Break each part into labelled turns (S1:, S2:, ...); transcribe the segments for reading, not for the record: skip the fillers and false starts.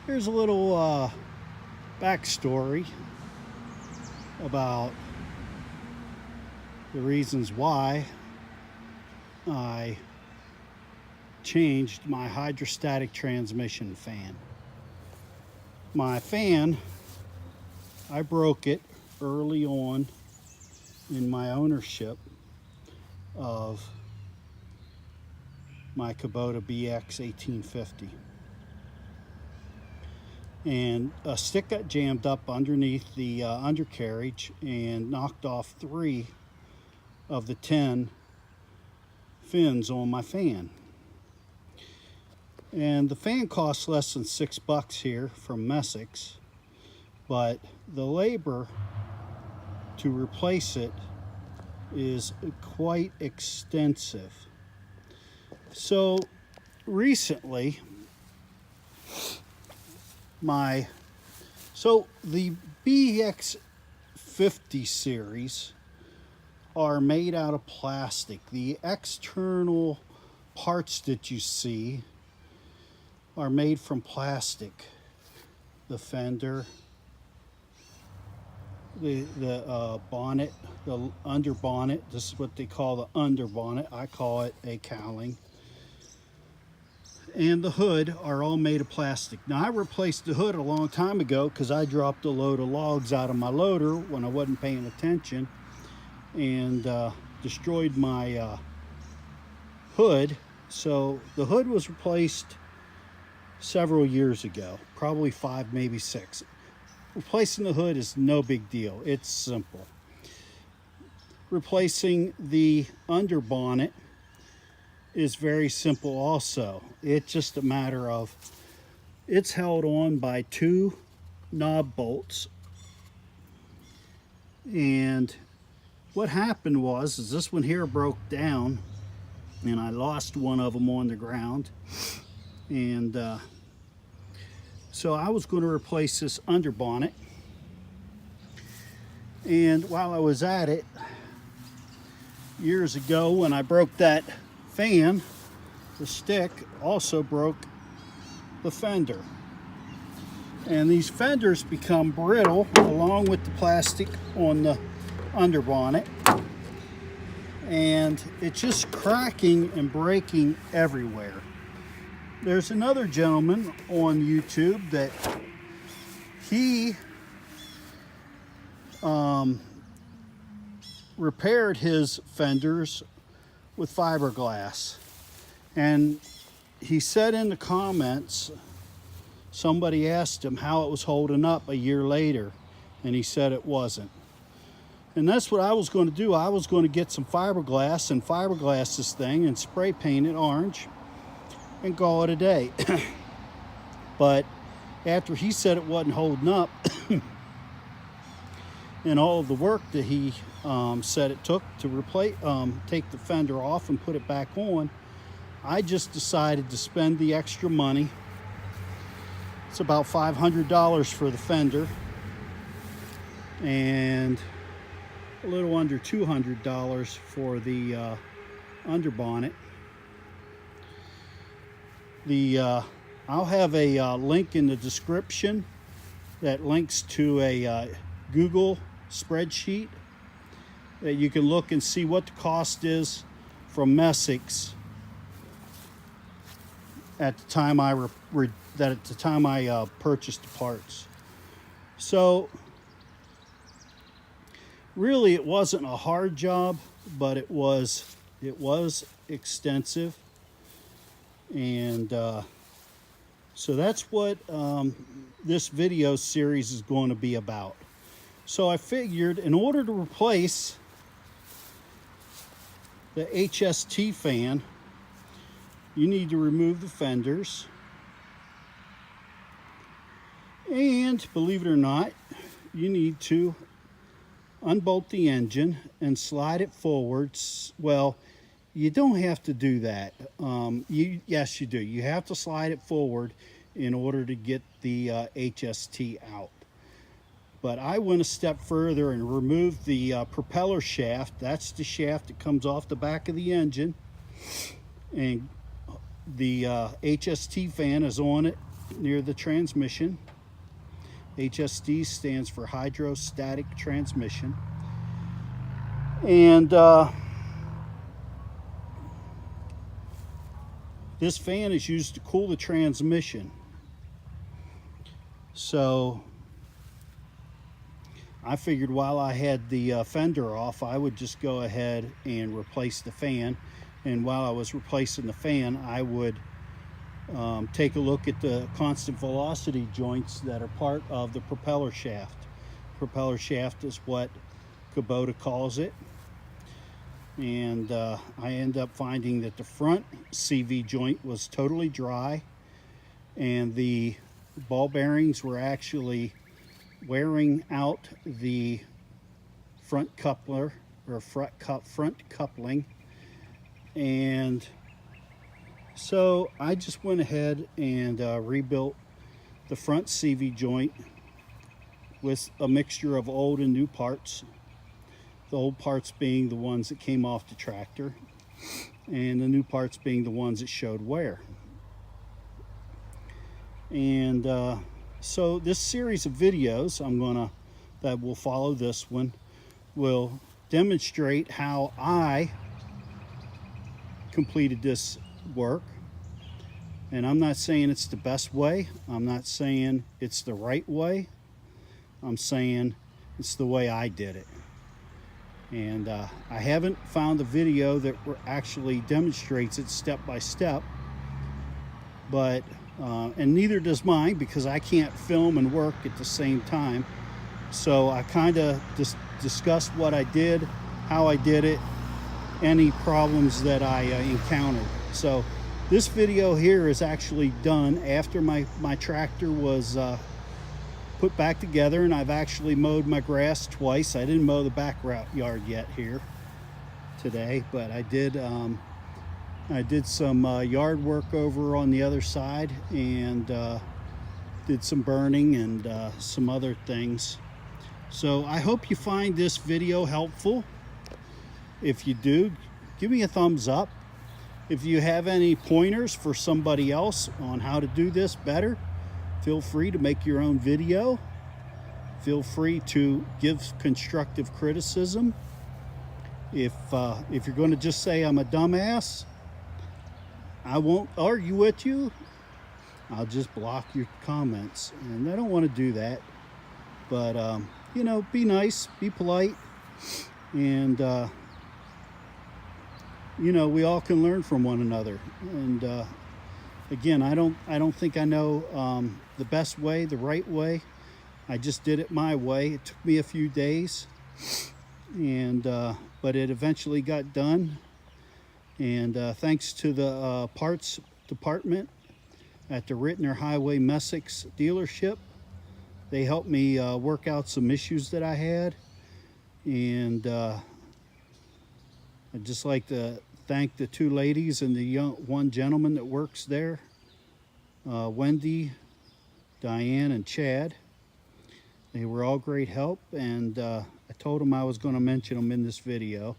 S1: Here's a little backstory about the reasons why I changed my hydrostatic transmission fan. My fan, I broke it early on in my ownership of my Kubota BX1850. And a stick got jammed up underneath the undercarriage and knocked off 3 of the 10 fins on my fan. And the fan costs less than $6 here from Messick's, but the labor to replace it is quite extensive. So recently, the BX50 Series are made out of plastic. The external parts that you see are made from plastic. The fender, the bonnet, the under bonnet. This is what they call the under bonnet. I call it a cowling. And the hood are all made of plastic. Now, I replaced the hood a long time ago because I dropped a load of logs out of my loader when I wasn't paying attention and destroyed my hood. So the hood was replaced several years ago, probably 5, maybe 6. Replacing the hood is no big deal. It's simple. Replacing the under bonnet is very simple also. It's just a matter of, it's held on by 2 knob bolts. And what happened was this one here broke down and I lost one of them on the ground. And so I was going to replace this under bonnet. And while I was at it, years ago when I broke that fan, the stick also broke the fender. And these fenders become brittle along with the plastic on the under bonnet. And it's just cracking and breaking everywhere. There's another gentleman on YouTube that he repaired his fenders with fiberglass, and he said in the comments, somebody asked him how it was holding up a year later, and he said it wasn't. And that's what I was going to do. I was going to get some fiberglass and fiberglass this thing and spray paint it orange and call it a day. But after he said it wasn't holding up and all of the work that he said it took to replace, take the fender off and put it back on, I just decided to spend the extra money. It's about $500 for the fender and a little under $200 for the under bonnet. I'll have a link in the description that links to a Google spreadsheet that you can look and see what the cost is from Messick's at the time I purchased the parts. So really, it wasn't a hard job, but it was extensive. And so that's what this video series is going to be about. So I figured in order to replace the HST fan, you need to remove the fenders. And believe it or not, you need to unbolt the engine and slide it forwards. Well, you don't have to do that. Yes, you do. You have to slide it forward in order to get the HST out. But I went a step further and removed the propeller shaft. That's the shaft that comes off the back of the engine. And the HST fan is on it near the transmission. HST stands for hydrostatic transmission. And this fan is used to cool the transmission. So I figured while I had the fender off, I would just go ahead and replace the fan. And while I was replacing the fan, I would take a look at the constant velocity joints that are part of the propeller shaft. Propeller shaft is what Kubota calls it. And I end up finding that the front CV joint was totally dry, and the ball bearings were actually wearing out the front coupler, or front coupling. And so I just went ahead and rebuilt the front CV joint with a mixture of old and new parts. The old parts being the ones that came off the tractor, and the new parts being the ones that showed wear. And so this series of videos that will follow this one will demonstrate how I completed this work. And I'm not saying it's the best way. I'm not saying it's the right way. I'm saying it's the way I did it. And I haven't found a video that actually demonstrates it step by step, but and neither does mine, because I can't film and work at the same time. So I kind of just discussed what I did, how I did it, any problems that I encountered. So this video here is actually done after my tractor was put back together, and I've actually mowed my grass twice. I didn't mow the back yard yet here today, but I did some yard work over on the other side, and did some burning and some other things. So I hope you find this video helpful. If you do, give me a thumbs up. If you have any pointers for somebody else on how to do this better, feel free to make your own video. Feel free to give constructive criticism. If you're going to just say I'm a dumbass, I won't argue with you. I'll just block your comments, and I don't want to do that. But you know, be nice, be polite, and you know, we all can learn from one another. And again, I don't think I know the best way, the right way. I just did it my way. It took me a few days, and but it eventually got done. And thanks to the parts department at the Rittner Highway Messick's dealership, they helped me work out some issues that I had. And I'd just like to thank the two ladies and the one gentleman that works there, Wendy, Diane, and Chad. They were all great help, and I told them I was going to mention them in this video.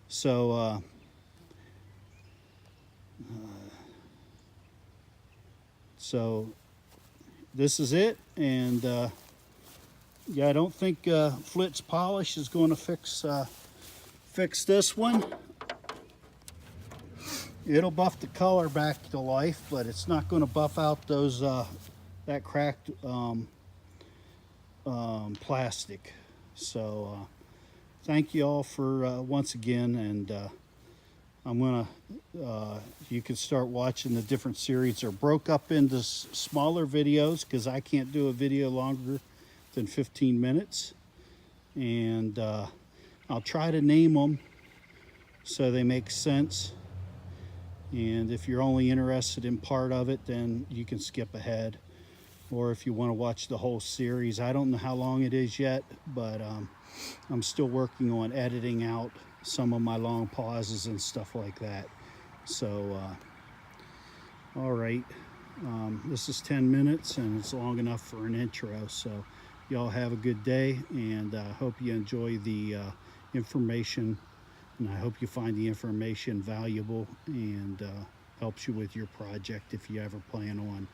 S1: So so this is it. And yeah, I don't think Flitz polish is going to fix this one. It'll buff the color back to life, but it's not going to buff out those that cracked plastic. So thank you all for once again, and I'm gonna you can start watching the different series. They're broke up into smaller videos because I can't do a video longer than 15 minutes, and I'll try to name them so they make sense. And if you're only interested in part of it, then you can skip ahead. Or if you want to watch the whole series, I don't know how long it is yet, but I'm still working on editing out some of my long pauses and stuff like that. So, all right, this is 10 minutes, and it's long enough for an intro. So y'all have a good day, and I hope you enjoy the information. And I hope you find the information valuable and helps you with your project if you ever plan on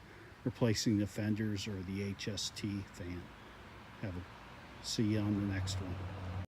S1: replacing the fenders or the HST fan. See you on the next one.